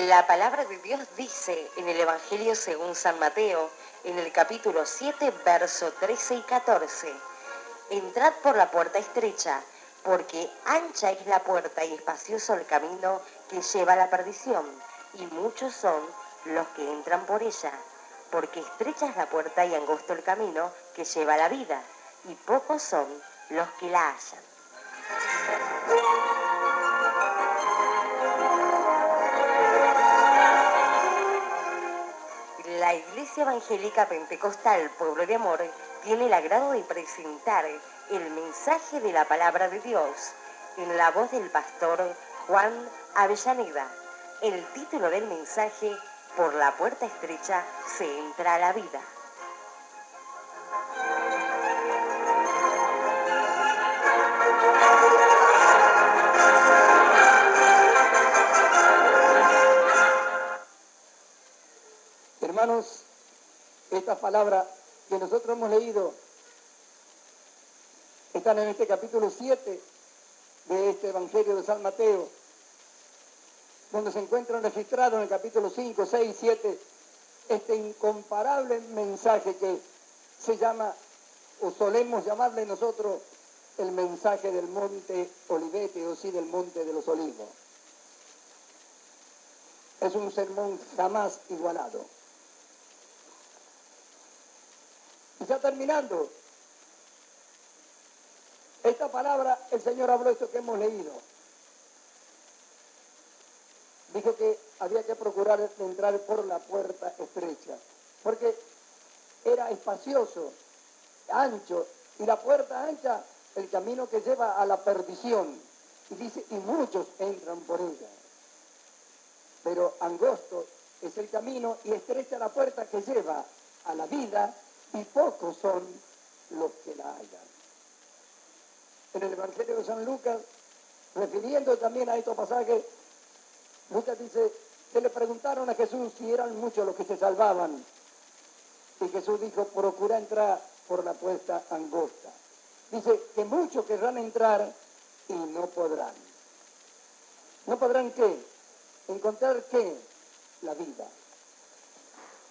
La palabra de Dios dice en el Evangelio según San Mateo, en el capítulo 7, verso 13 y 14, entrad por la puerta estrecha, porque ancha es la puerta y espacioso el camino que lleva a la perdición, y muchos son los que entran por ella, porque estrecha es la puerta y angosto el camino que lleva a la vida, y pocos son los que la hallan. La Iglesia Evangélica Pentecostal Pueblo de Amor tiene el agrado de presentar el mensaje de la Palabra de Dios en la voz del pastor Juan Avellaneda. El título del mensaje: Por la puerta estrecha se entra a la vida. Hermanos, esta palabra que nosotros hemos leído están en este capítulo 7 de este Evangelio de San Mateo, donde se encuentran registrados en el capítulo 5, 6, 7, este incomparable mensaje que se llama, o solemos llamarle nosotros, el mensaje del monte Olivete, o sí, del monte de los olivos. Es un sermón jamás igualado. Y ya terminando esta palabra, el Señor habló esto que hemos leído. Dijo que había que procurar entrar por la puerta estrecha, porque era espacioso, ancho, y la puerta ancha, el camino que lleva a la perdición. Y dice, y muchos entran por ella. Pero angosto es el camino y estrecha la puerta que lleva a la vida, y pocos son los que la hallan. En el Evangelio de San Lucas, refiriendo también a estos pasajes, Lucas dice que le preguntaron a Jesús si eran muchos los que se salvaban. Y Jesús dijo, procura entrar por la puerta angosta. Dice que muchos querrán entrar y no podrán. ¿No podrán qué? ¿Encontrar qué? La vida.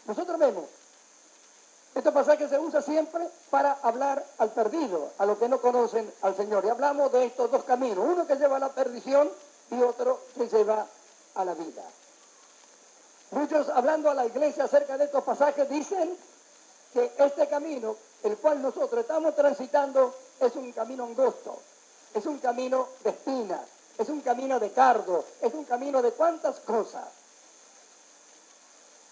Nosotros vemos, este pasaje se usa siempre para hablar al perdido, a los que no conocen al Señor. Y hablamos de estos dos caminos, uno que lleva a la perdición y otro que lleva a la vida. Muchos, hablando a la iglesia acerca de estos pasajes, dicen que este camino, el cual nosotros estamos transitando, es un camino angosto, es un camino de espinas, es un camino de cardo, es un camino de cuantas cosas.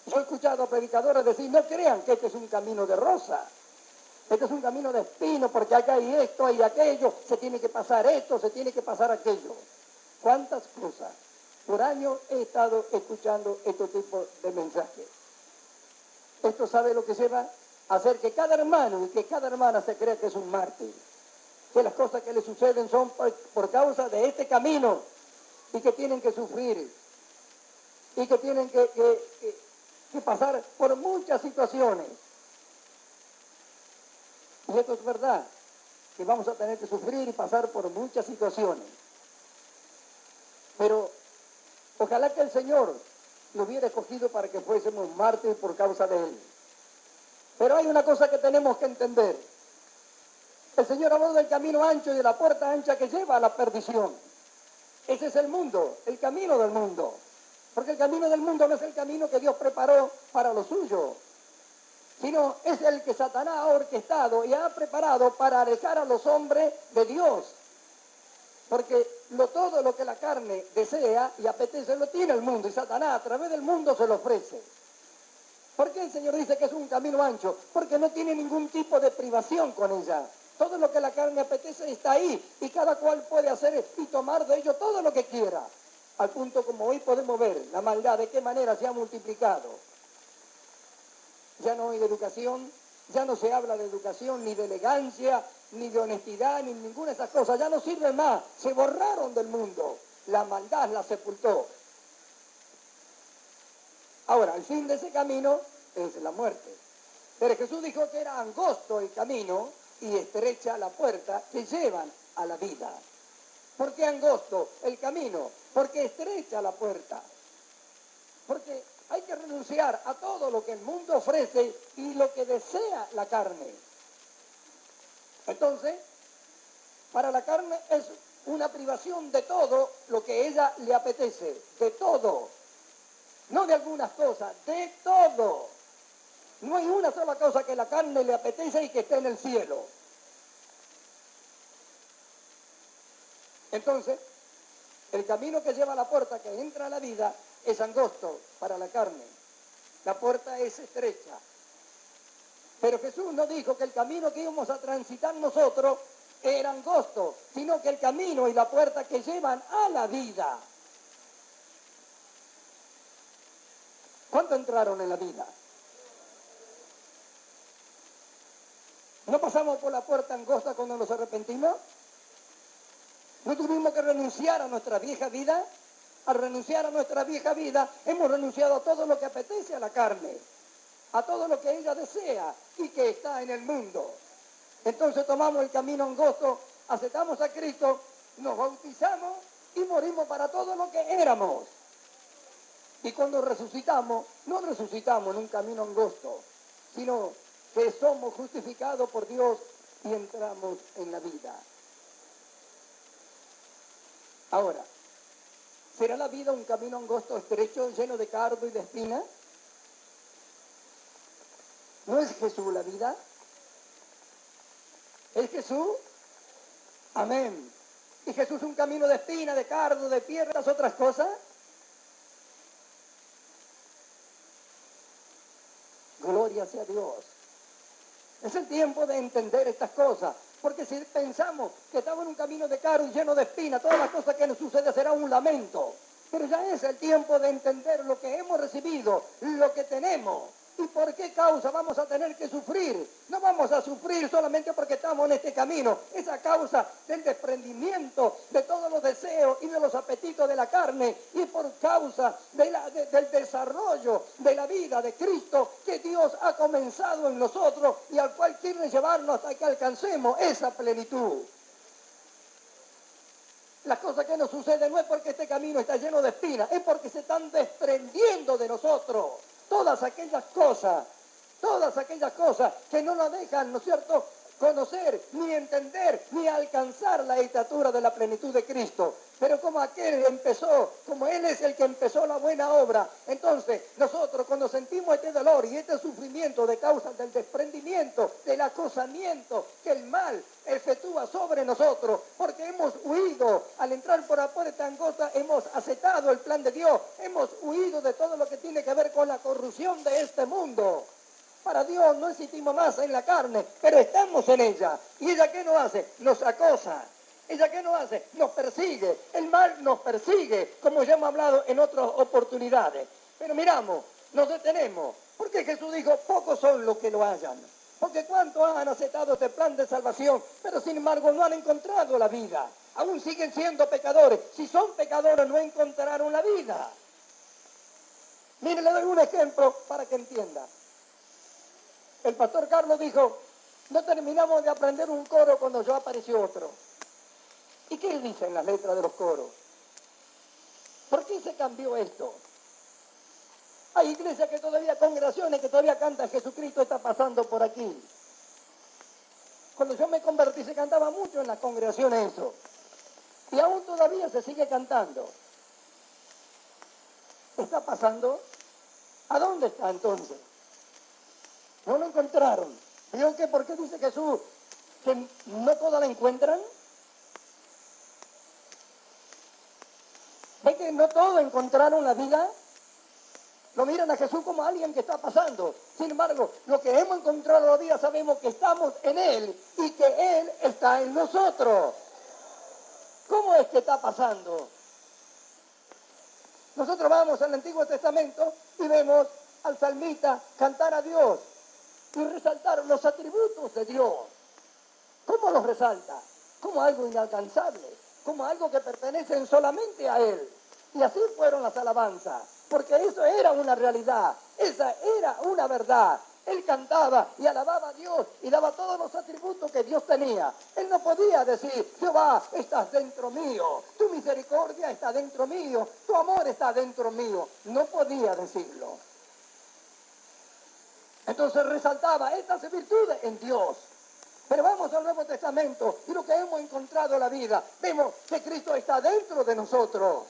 Yo he escuchado a predicadores decir, no crean que este es un camino de rosa, este es un camino de espino, porque acá hay esto, hay aquello, se tiene que pasar esto, se tiene que pasar aquello. ¿Cuántas cosas? Por años he estado escuchando este tipo de mensajes. Esto sabe lo que lleva a hacer que cada hermano y que cada hermana se crea que es un mártir, que las cosas que le suceden son por causa de este camino y que tienen que sufrir y que tienen que pasar por muchas situaciones. Y esto es verdad, que vamos a tener que sufrir y pasar por muchas situaciones. Pero ojalá que el Señor lo hubiera escogido para que fuésemos mártires por causa de Él. Pero hay una cosa que tenemos que entender. El Señor habló del camino ancho y de la puerta ancha que lleva a la perdición. Ese es el mundo, el camino del mundo. Porque el camino del mundo no es el camino que Dios preparó para lo suyo, sino es el que Satanás ha orquestado y ha preparado para alejar a los hombres de Dios. Porque todo lo que la carne desea y apetece lo tiene el mundo, y Satanás a través del mundo se lo ofrece. ¿Por qué el Señor dice que es un camino ancho? Porque no tiene ningún tipo de privación con ella. Todo lo que la carne apetece está ahí, y cada cual puede hacer y tomar de ello todo lo que quiera. Al punto como hoy podemos ver la maldad, de qué manera se ha multiplicado. Ya no hay educación, ya no se habla de educación, ni de elegancia, ni de honestidad, ni ninguna de esas cosas. Ya no sirven más, se borraron del mundo. La maldad la sepultó. Ahora, el fin de ese camino es la muerte. Pero Jesús dijo que era angosto el camino y estrecha la puerta que llevan a la vida. ¿Por qué angosto el camino? Porque estrecha la puerta. Porque hay que renunciar a todo lo que el mundo ofrece y lo que desea la carne. Entonces, para la carne es una privación de todo lo que a ella le apetece, de todo. No de algunas cosas, de todo. No hay una sola cosa que la carne le apetece y que esté en el cielo. Entonces, el camino que lleva a la puerta que entra a la vida es angosto para la carne. La puerta es estrecha. Pero Jesús no dijo que el camino que íbamos a transitar nosotros era angosto, sino que el camino y la puerta que llevan a la vida. ¿Cuántos entraron en la vida? ¿No pasamos por la puerta angosta cuando nos arrepentimos? ¿No tuvimos que renunciar a nuestra vieja vida? Al renunciar a nuestra vieja vida, hemos renunciado a todo lo que apetece a la carne, a todo lo que ella desea y que está en el mundo. Entonces tomamos el camino angosto, aceptamos a Cristo, nos bautizamos y morimos para todo lo que éramos. Y cuando resucitamos, no resucitamos en un camino angosto, sino que somos justificados por Dios y entramos en la vida. Ahora, ¿será la vida un camino angosto, estrecho, lleno de cardo y de espina? ¿No es Jesús la vida? ¿Es Jesús? Amén. ¿Y Jesús un camino de espina, de cardo, de piedras, otras cosas? Gloria sea a Dios. Es el tiempo de entender estas cosas, porque si pensamos que estamos en un camino de cardo y lleno de espina, todas las cosas que nos suceden será un lamento. Pero ya es el tiempo de entender lo que hemos recibido, lo que tenemos. ¿Y por qué causa vamos a tener que sufrir? No vamos a sufrir solamente porque estamos en este camino. Es a causa del desprendimiento de todos los deseos y de los apetitos de la carne. Y por causa del desarrollo de la vida de Cristo que Dios ha comenzado en nosotros y al cual quiere llevarnos hasta que alcancemos esa plenitud. Las cosas que nos suceden no es porque este camino está lleno de espinas, es porque se están desprendiendo de nosotros. Todas aquellas cosas que no nos dejan, ¿no es cierto?, conocer, ni entender, ni alcanzar la estatura de la plenitud de Cristo. Pero como aquel empezó, como Él es el que empezó la buena obra, entonces nosotros cuando sentimos este dolor y este sufrimiento de causa del desprendimiento, del acosamiento que el mal efectúa sobre nosotros, porque hemos huido, al entrar por la puerta angosta, hemos aceptado el plan de Dios, hemos huido de todo lo que tiene que ver con la corrupción de este mundo. Para Dios no existimos más en la carne, pero estamos en ella. ¿Y ella qué nos hace? Nos acosa. ¿Ella qué nos hace? Nos persigue. El mal nos persigue, como ya hemos hablado en otras oportunidades. Pero miramos, nos detenemos. Porque Jesús dijo, pocos son los que lo hallan. Porque cuántos han aceptado este plan de salvación, pero sin embargo no han encontrado la vida. Aún siguen siendo pecadores. Si son pecadores no encontraron la vida. Miren, le doy un ejemplo para que entienda. El pastor Carlos dijo, no terminamos de aprender un coro cuando ya apareció otro. ¿Y qué dicen las letras de los coros? ¿Por qué se cambió esto? Hay iglesias que todavía, congregaciones que todavía cantan Jesucristo está pasando por aquí. Cuando yo me convertí se cantaba mucho en las congregaciones eso. Y aún todavía se sigue cantando. ¿Está pasando? ¿A dónde está entonces? No lo encontraron. ¿Vieron qué? ¿Por qué dice Jesús que no todas la encuentran? ¿Ve que no todos encontraron la vida? Lo miran a Jesús como alguien que está pasando. Sin embargo, lo que hemos encontrado la vida sabemos que estamos en Él y que Él está en nosotros. ¿Cómo es que está pasando? Nosotros vamos al Antiguo Testamento y vemos al salmista cantar a Dios y resaltar los atributos de Dios. ¿Cómo los resalta? Como algo inalcanzable, como algo que pertenece solamente a Él. Y así fueron las alabanzas, porque eso era una realidad, esa era una verdad. Él cantaba y alababa a Dios y daba todos los atributos que Dios tenía. Él no podía decir, Jehová, estás dentro mío, tu misericordia está dentro mío, tu amor está dentro mío. No podía decirlo. Entonces resaltaba estas virtudes en Dios. Pero vamos al Nuevo Testamento y lo que hemos encontrado en la vida, vemos que Cristo está dentro de nosotros.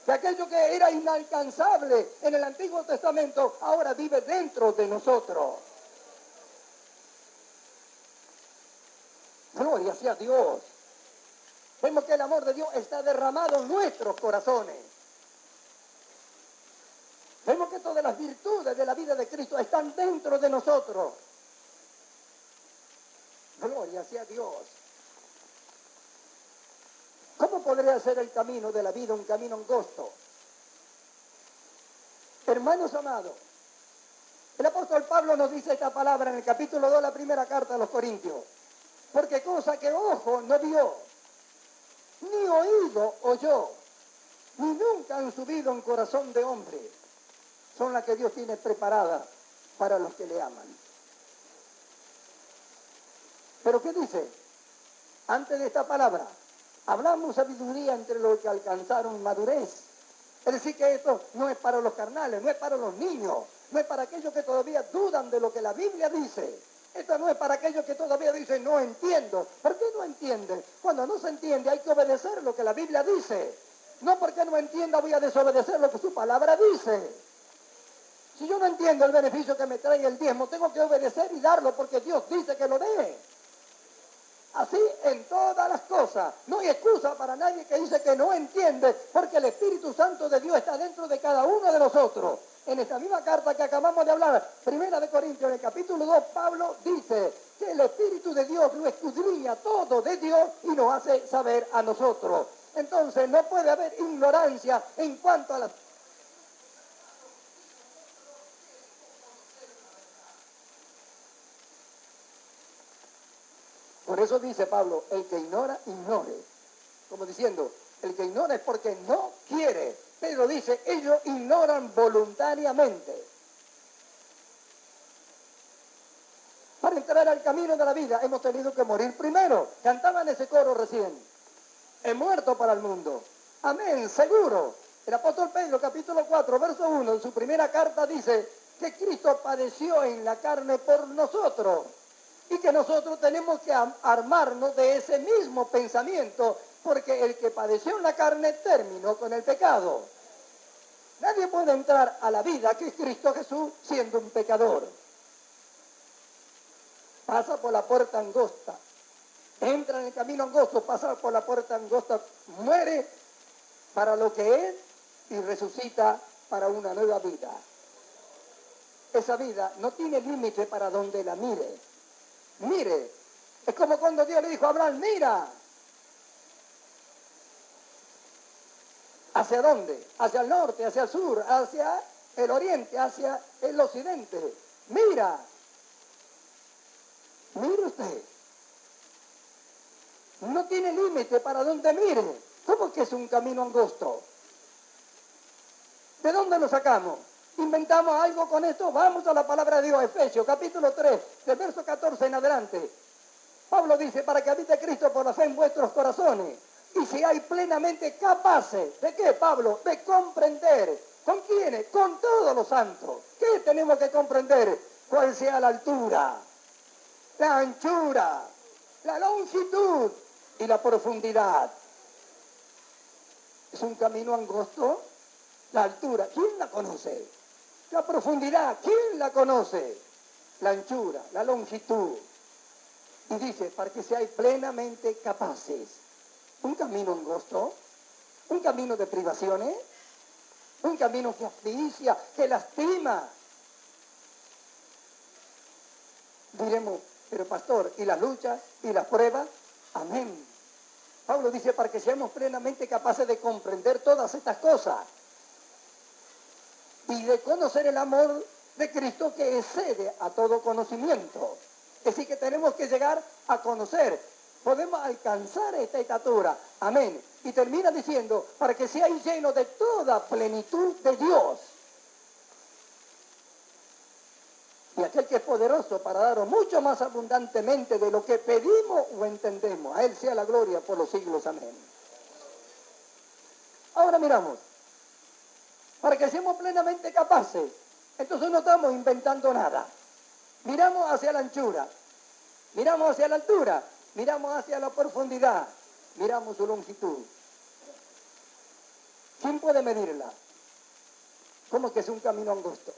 Que aquello que era inalcanzable en el Antiguo Testamento ahora vive dentro de nosotros. Gloria sea a Dios. Vemos que el amor de Dios está derramado en nuestros corazones. Vemos que todas las virtudes de la vida de Cristo están dentro de nosotros. Gloria sea a Dios. ¿Cómo podría ser el camino de la vida un camino angosto? Hermanos amados, el apóstol Pablo nos dice esta palabra en el capítulo 2 de la primera carta a los Corintios. Porque cosa que ojo no vio, ni oído oyó, ni nunca han subido en corazón de hombre, son las que Dios tiene preparadas para los que le aman. ¿Pero qué dice? Antes de esta palabra, hablamos sabiduría entre los que alcanzaron madurez. Es decir, que esto no es para los carnales, no es para los niños, no es para aquellos que todavía dudan de lo que la Biblia dice. Esto no es para aquellos que todavía dicen, no entiendo. ¿Por qué no entienden? Cuando no se entiende hay que obedecer lo que la Biblia dice. No porque no entienda voy a desobedecer lo que su palabra dice. Si yo no entiendo el beneficio que me trae el diezmo, tengo que obedecer y darlo porque Dios dice que lo dé. Así en todas las cosas. No hay excusa para nadie que dice que no entiende, porque el Espíritu Santo de Dios está dentro de cada uno de nosotros. En esta misma carta que acabamos de hablar, Primera de Corintios, en el capítulo 2, Pablo dice que el Espíritu de Dios lo escudriña todo de Dios y nos hace saber a nosotros. Entonces no puede haber ignorancia en cuanto a las... Por eso dice Pablo, el que ignora, ignore. Como diciendo, el que ignora es porque no quiere. Pedro dice, ellos ignoran voluntariamente. Para entrar al camino de la vida hemos tenido que morir primero. Cantaban ese coro recién. He muerto para el mundo. Amén, seguro. El apóstol Pedro, capítulo 4, verso 1, en su primera carta dice que Cristo padeció en la carne por nosotros. Y que nosotros tenemos que armarnos de ese mismo pensamiento, porque el que padeció en la carne terminó con el pecado. Nadie puede entrar a la vida que es Cristo Jesús siendo un pecador. Pasa por la puerta angosta, entra en el camino angosto, pasa por la puerta angosta, muere para lo que es y resucita para una nueva vida. Esa vida no tiene límite para donde la mire. Mire, es como cuando Dios le dijo a Abraham, mira. ¿Hacia dónde? Hacia el norte, hacia el sur, hacia el oriente, hacia el occidente. Mira. Mire usted. No tiene límite para donde mire. ¿Cómo que es un camino angosto? ¿De dónde lo sacamos? ¿Inventamos algo con esto? Vamos a la palabra de Dios, Efesios, capítulo 3, del verso 14 en adelante. Pablo dice, para que habite Cristo por la fe en vuestros corazones, y seáis plenamente capaces, ¿de qué, Pablo? De comprender. ¿Con quiénes? Con todos los santos. ¿Qué tenemos que comprender? ¿Cuál sea la altura, la anchura, la longitud y la profundidad? ¿Es un camino angosto? La altura, ¿quién la conoce? La profundidad, ¿quién la conoce? La anchura, la longitud. Y dice, para que seáis plenamente capaces. Un camino angosto, un camino de privaciones, un camino que asfixia, que lastima. Diremos, pero pastor, ¿y las luchas y las pruebas? Amén. Pablo dice, para que seamos plenamente capaces de comprender todas estas cosas. Y de conocer el amor de Cristo que excede a todo conocimiento. Es decir, que tenemos que llegar a conocer. Podemos alcanzar esta estatura. Amén. Y termina diciendo, para que seáis llenos de toda plenitud de Dios. Y aquel que es poderoso para daros mucho más abundantemente de lo que pedimos o entendemos. A Él sea la gloria por los siglos. Amén. Ahora miramos. Para que seamos plenamente capaces. Entonces no estamos inventando nada. Miramos hacia la anchura. Miramos hacia la altura. Miramos hacia la profundidad. Miramos su longitud. ¿Quién puede medirla? ¿Cómo que es un camino angosto?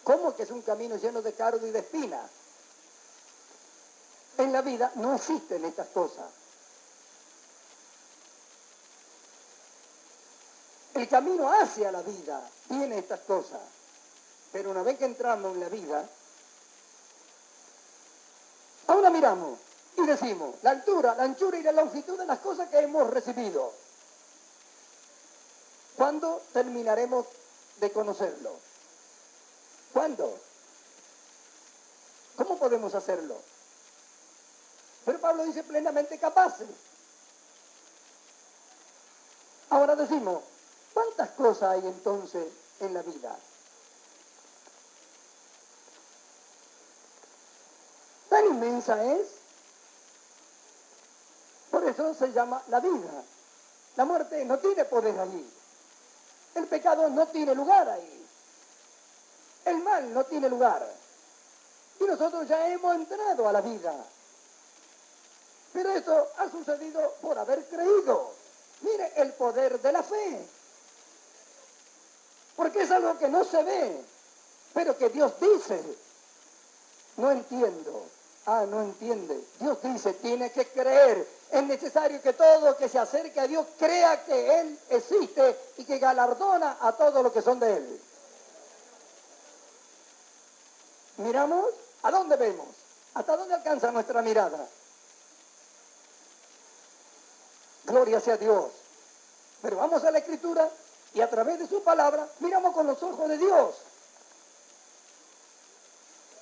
¿Cómo que es un camino lleno de cardo y de espinas? En la vida no existen estas cosas. El camino hacia la vida tiene estas cosas. Pero una vez que entramos en la vida, ahora miramos y decimos la altura, la anchura y la longitud de las cosas que hemos recibido. ¿Cuándo terminaremos de conocerlo? ¿Cuándo? ¿Cómo podemos hacerlo? Pero Pablo dice plenamente capaces. Ahora decimos, ¿cuántas cosas hay entonces en la vida? Tan inmensa es. Por eso se llama la vida. La muerte no tiene poder allí. El pecado no tiene lugar ahí. El mal no tiene lugar. Y nosotros ya hemos entrado a la vida. Pero esto ha sucedido por haber creído. Mire el poder de la fe. Porque es algo que no se ve, pero que Dios dice. No entiendo. No entiende. Dios dice, tiene que creer. Es necesario que todo que se acerque a Dios crea que Él existe y que galardona a todos los que son de Él. Miramos, ¿a dónde vemos? ¿Hasta dónde alcanza nuestra mirada? Gloria sea a Dios. Pero vamos a la Escritura y a través de su palabra miramos con los ojos de Dios.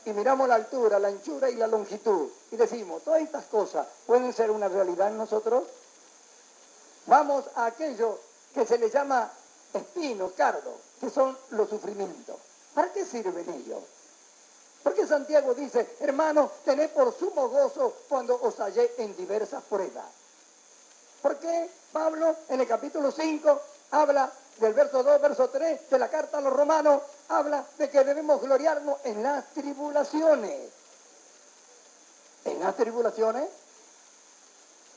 Y miramos la altura, la anchura y la longitud. Y decimos, todas estas cosas pueden ser una realidad en nosotros. Vamos a aquello que se le llama espino, cardo, que son los sufrimientos. ¿Para qué sirven ellos? Porque Santiago dice, hermanos, tened por sumo gozo cuando os hallé en diversas pruebas. Porque Pablo en el capítulo 5 habla del verso 2, verso 3 de la carta a los romanos, habla de que debemos gloriarnos en las tribulaciones. ¿En las tribulaciones?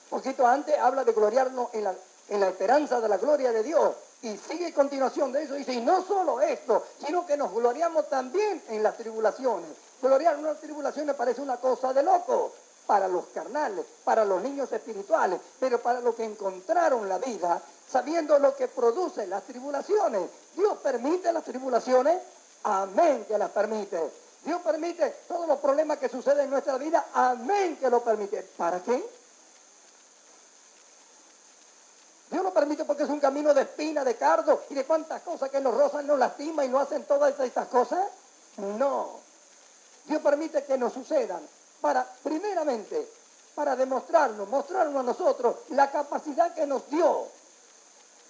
Poquito antes habla de gloriarnos en la esperanza de la gloria de Dios. Y sigue a continuación de eso, dice, y no solo esto, sino que nos gloriamos también en las tribulaciones. Gloriarnos en las tribulaciones parece una cosa de loco para los carnales, para los niños espirituales, pero para los que encontraron la vida, sabiendo lo que producen las tribulaciones. ¿Dios permite las tribulaciones? Amén que las permite. Dios permite todos los problemas que suceden en nuestra vida, amén que lo permite. ¿Para qué? Dios lo permite porque es un camino de espina, de cardo y de cuántas cosas que nos rozan, nos lastiman y nos hacen todas estas cosas. No. Dios permite que nos sucedan primeramente, para mostrarnos a nosotros la capacidad que nos dio.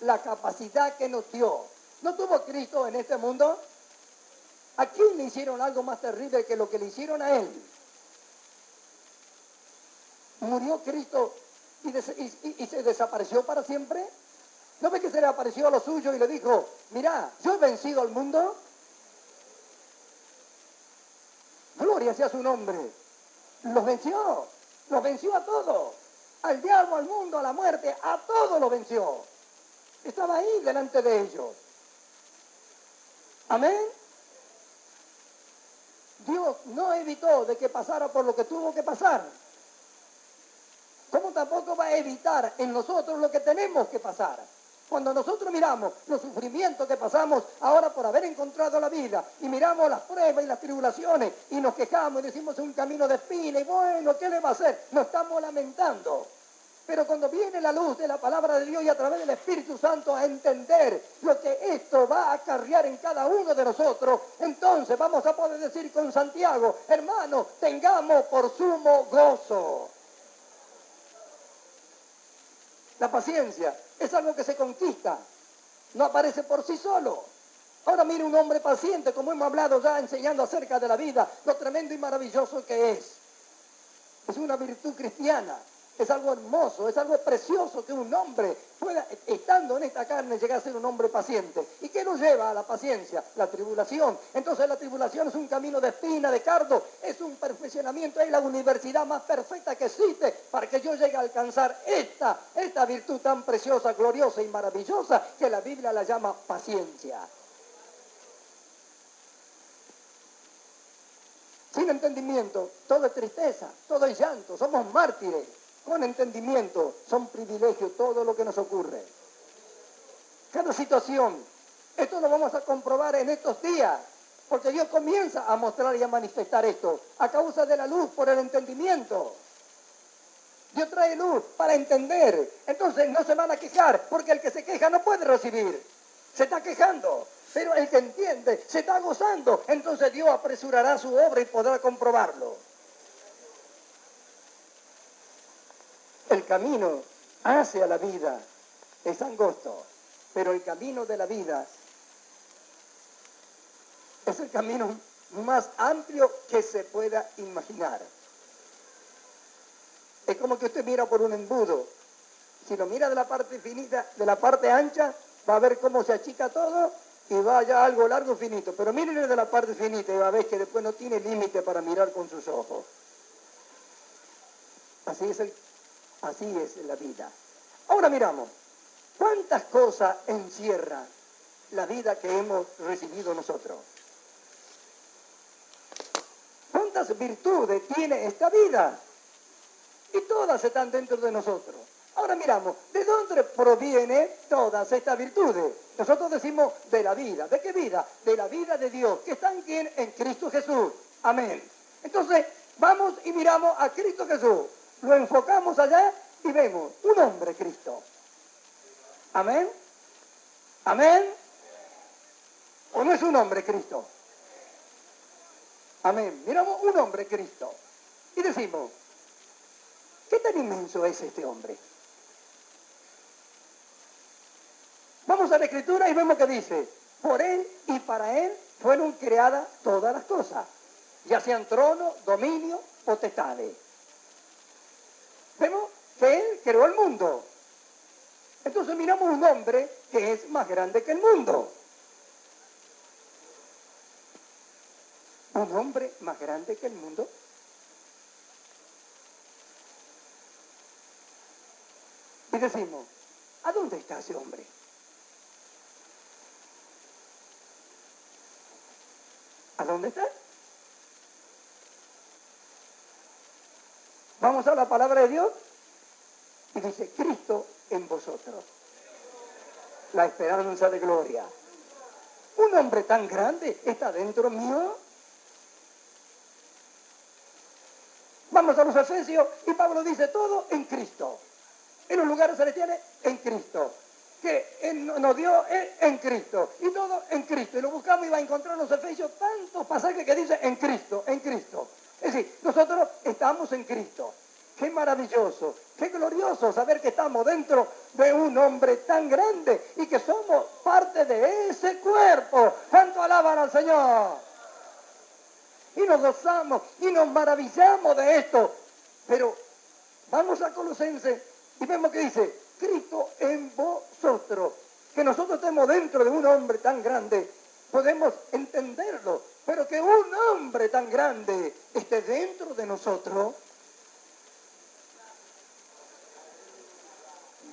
La capacidad que nos dio. ¿No tuvo Cristo en este mundo? ¿A quién le hicieron algo más terrible que lo que le hicieron a Él? ¿Murió Cristo y se desapareció para siempre? ¿No ve que se le apareció a los suyos y le dijo, mirá, yo he vencido al mundo? Gloria sea su nombre. Los venció a todos. Al diablo, al mundo, a la muerte, a todos los venció. Estaba ahí delante de ellos. Amén. Dios no evitó de que pasara por lo que tuvo que pasar. ¿Cómo tampoco va a evitar en nosotros lo que tenemos que pasar? Cuando nosotros miramos los sufrimientos que pasamos ahora por haber encontrado la vida y miramos las pruebas y las tribulaciones y nos quejamos y decimos es un camino de espina y bueno, ¿qué le va a hacer? Nos estamos lamentando. Pero cuando viene la luz de la palabra de Dios y a través del Espíritu Santo a entender lo que esto va a acarrear en cada uno de nosotros, entonces vamos a poder decir con Santiago, hermanos, tengamos por sumo gozo. La paciencia es algo que se conquista, no aparece por sí solo. Ahora mire un hombre paciente, como hemos hablado ya enseñando acerca de la vida, lo tremendo y maravilloso que es. Es una virtud cristiana. Es algo hermoso, es algo precioso que un hombre pueda, estando en esta carne, llegar a ser un hombre paciente. ¿Y qué nos lleva a la paciencia? La tribulación. Entonces la tribulación es un camino de espina, de cardo, es un perfeccionamiento, es la universidad más perfecta que existe para que yo llegue a alcanzar esta virtud tan preciosa, gloriosa y maravillosa que la Biblia la llama paciencia. Sin entendimiento, todo es tristeza, todo es llanto, somos mártires. Con entendimiento, son privilegios todo lo que nos ocurre. Cada situación, esto lo vamos a comprobar en estos días, porque Dios comienza a mostrar y a manifestar esto, a causa de la luz por el entendimiento. Dios trae luz para entender, entonces no se van a quejar, porque el que se queja no puede recibir, se está quejando. Pero el que entiende se está gozando, entonces Dios apresurará su obra y podrá comprobarlo. El camino hacia la vida es angosto, pero el camino de la vida es el camino más amplio que se pueda imaginar. Es como que usted mira por un embudo. Si lo mira de la parte finita, de la parte ancha, va a ver cómo se achica todo y va ya algo largo finito. Pero mírenle de la parte finita y va a ver que después no tiene límite para mirar con sus ojos. Así es la vida. Ahora miramos, ¿cuántas cosas encierra la vida que hemos recibido nosotros? ¿Cuántas virtudes tiene esta vida? Y todas están dentro de nosotros. Ahora miramos, ¿de dónde provienen todas estas virtudes? Nosotros decimos de la vida. ¿De qué vida? De la vida de Dios, que está en quién? En Cristo Jesús. Amén. Entonces, vamos y miramos a Cristo Jesús. Lo enfocamos allá y vemos un hombre Cristo. Amén. Amén. ¿O no es un hombre Cristo? Amén. Miramos un hombre Cristo. Y decimos, ¿qué tan inmenso es este hombre? Vamos a la Escritura y vemos que dice, por Él y para Él fueron creadas todas las cosas, ya sean tronos, dominios, potestades. Vemos que Él creó el mundo. Entonces miramos un hombre que es más grande que el mundo. Un hombre más grande que el mundo. Y decimos, ¿a dónde está ese hombre? ¿A dónde está? Vamos a la palabra de Dios y dice, Cristo en vosotros, la esperanza de gloria. Un hombre tan grande está dentro mío. Vamos a los Efesios y Pablo dice todo en Cristo. En los lugares celestiales, en Cristo. Que Él nos dio en Cristo. Y todo en Cristo. Y lo buscamos y va a encontrar en los Efesios tantos pasajes que dice en Cristo, en Cristo. Es decir, nosotros estamos en Cristo. Qué maravilloso, qué glorioso saber que estamos dentro de un hombre tan grande y que somos parte de ese cuerpo. ¿Cuánto alaban al Señor? Y nos gozamos y nos maravillamos de esto. Pero vamos a Colosenses y vemos que dice, Cristo en vosotros. Que nosotros estemos dentro de un hombre tan grande, podemos entenderlo. Pero que un hombre tan grande esté dentro de nosotros,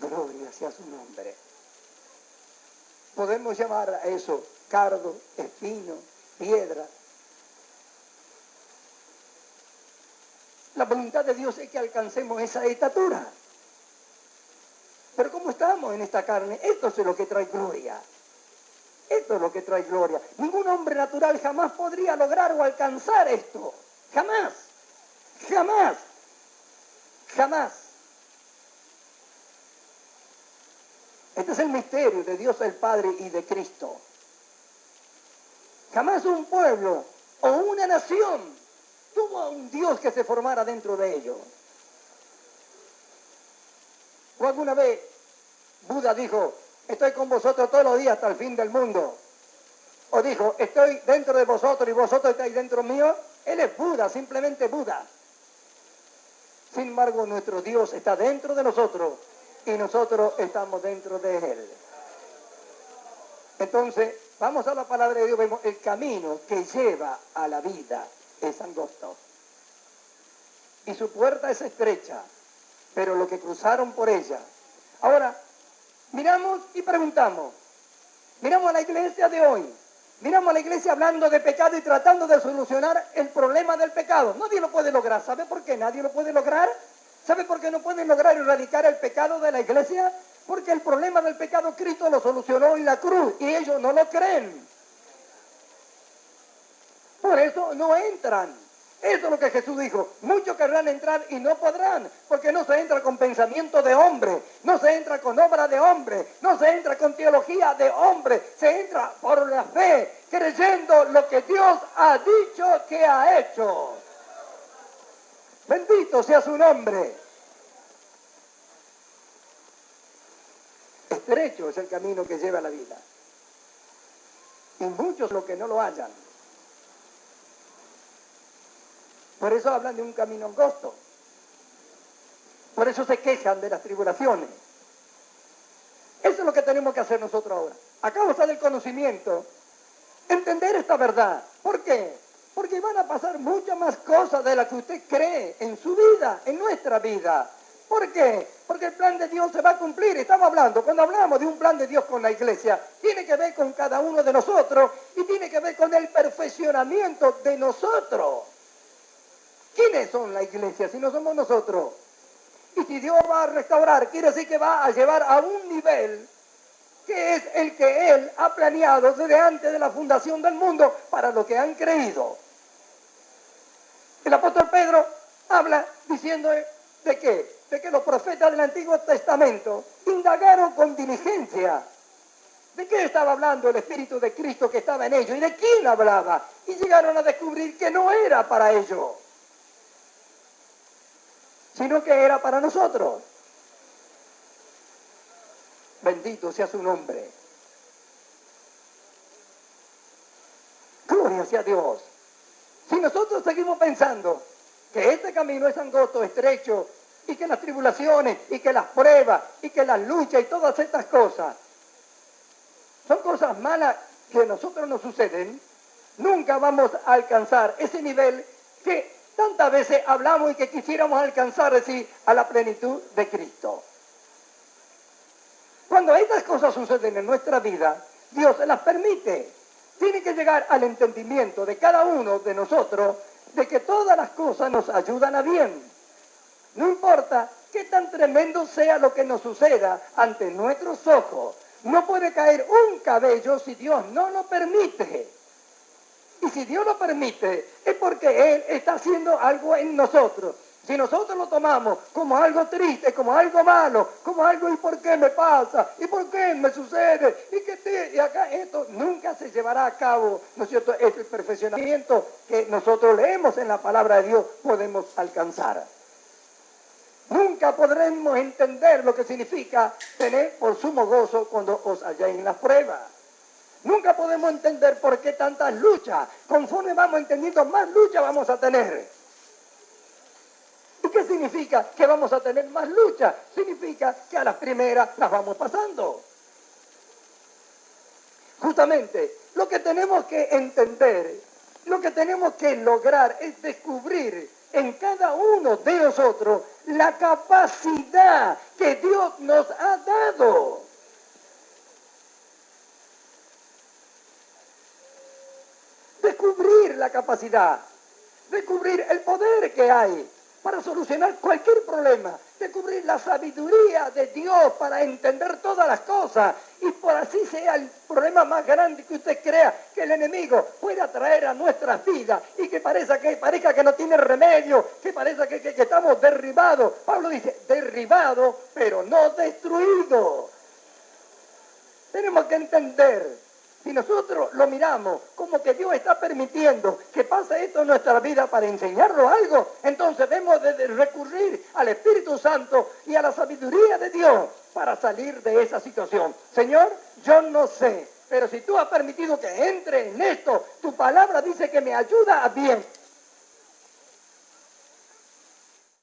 gloria sea su nombre. Podemos llamar a eso cardo, espino, piedra. La voluntad de Dios es que alcancemos esa estatura. Pero como estamos en esta carne, esto es lo que trae gloria. Esto es lo que trae gloria. Ningún hombre natural jamás podría lograr o alcanzar esto. Jamás. Jamás. Jamás. Este es el misterio de Dios el Padre y de Cristo. Jamás un pueblo o una nación tuvo a un Dios que se formara dentro de ellos. ¿O alguna vez Buda dijo, estoy con vosotros todos los días hasta el fin del mundo? o dijo, estoy dentro de vosotros y vosotros estáis dentro mío, Él es Buda, simplemente Buda. Sin embargo, nuestro Dios está dentro de nosotros y nosotros estamos dentro de Él. Entonces, vamos a la palabra de Dios, vemos el camino que lleva a la vida es angosto. Y su puerta es estrecha, pero los que cruzaron por ella. Ahora, miramos y preguntamos. Miramos a la iglesia de hoy. Miramos a la iglesia hablando de pecado y tratando de solucionar el problema del pecado. Nadie lo puede lograr. ¿Sabe por qué nadie lo puede lograr? ¿Sabe por qué no pueden lograr erradicar el pecado de la iglesia? Porque el problema del pecado Cristo lo solucionó en la cruz y ellos no lo creen. Por eso no entran. Eso es lo que Jesús dijo. Muchos querrán entrar y no podrán, porque no se entra con pensamiento de hombre, no se entra con obra de hombre, no se entra con teología de hombre, se entra por la fe, creyendo lo que Dios ha dicho que ha hecho. Bendito sea su nombre. Estrecho es el camino que lleva a la vida. Y muchos los que no lo hallan. Por eso hablan de un camino angosto. Por eso se quejan de las tribulaciones. Eso es lo que tenemos que hacer nosotros ahora. A causa del conocimiento, entender esta verdad. ¿Por qué? Porque van a pasar muchas más cosas de las que usted cree en su vida, en nuestra vida. ¿Por qué? Porque el plan de Dios se va a cumplir. Estamos hablando, cuando hablamos de un plan de Dios con la iglesia, tiene que ver con cada uno de nosotros y tiene que ver con el perfeccionamiento de nosotros. ¿Quiénes son la iglesia si no somos nosotros? Y si Dios va a restaurar, quiere decir que va a llevar a un nivel que es el que Él ha planeado desde antes de la fundación del mundo para los que han creído. El apóstol Pedro habla diciendo ¿de qué? De que los profetas del Antiguo Testamento indagaron con diligencia. ¿De qué estaba hablando el Espíritu de Cristo que estaba en ellos? ¿Y de quién hablaba? Y llegaron a descubrir que no era para ellos, sino que era para nosotros. Bendito sea su nombre. Gloria sea Dios. Si nosotros seguimos pensando que este camino es angosto, estrecho, y que las tribulaciones, y que las pruebas, y que las luchas, y todas estas cosas, son cosas malas que a nosotros nos suceden, nunca vamos a alcanzar ese nivel que tantas veces hablamos y que quisiéramos alcanzar, decir, a la plenitud de Cristo. Cuando estas cosas suceden en nuestra vida, Dios las permite. Tiene que llegar al entendimiento de cada uno de nosotros de que todas las cosas nos ayudan a bien. No importa qué tan tremendo sea lo que nos suceda ante nuestros ojos. No puede caer un cabello si Dios no lo permite. Y si Dios lo permite, es porque Él está haciendo algo en nosotros. Si nosotros lo tomamos como algo triste, como algo malo, como algo ¿y por qué me pasa? ¿Y por qué me sucede? Y acá esto nunca se llevará a cabo, ¿no es cierto? Es el perfeccionamiento que nosotros leemos en la palabra de Dios, podemos alcanzar. Nunca podremos entender lo que significa tener por sumo gozo cuando os halláis en las pruebas. Nunca podemos entender por qué tantas luchas. Conforme vamos entendiendo, más luchas vamos a tener. ¿Y qué significa que vamos a tener más luchas? Significa que a las primeras las vamos pasando. Justamente, lo que tenemos que entender, lo que tenemos que lograr es descubrir en cada uno de nosotros la capacidad que Dios nos ha dado. Descubrir la capacidad, descubrir el poder que hay para solucionar cualquier problema, descubrir la sabiduría de Dios para entender todas las cosas y por así sea el problema más grande que usted crea que el enemigo pueda traer a nuestras vidas y que parezca que no tiene remedio, que parezca que estamos derribados. Pablo dice, derribado pero no destruido. Tenemos que entender. Si nosotros lo miramos como que Dios está permitiendo que pase esto en nuestra vida para enseñarnos algo, entonces debemos de recurrir al Espíritu Santo y a la sabiduría de Dios para salir de esa situación. Señor, yo no sé, Pero si tú has permitido que entre en esto, tu palabra dice que me ayuda a bien.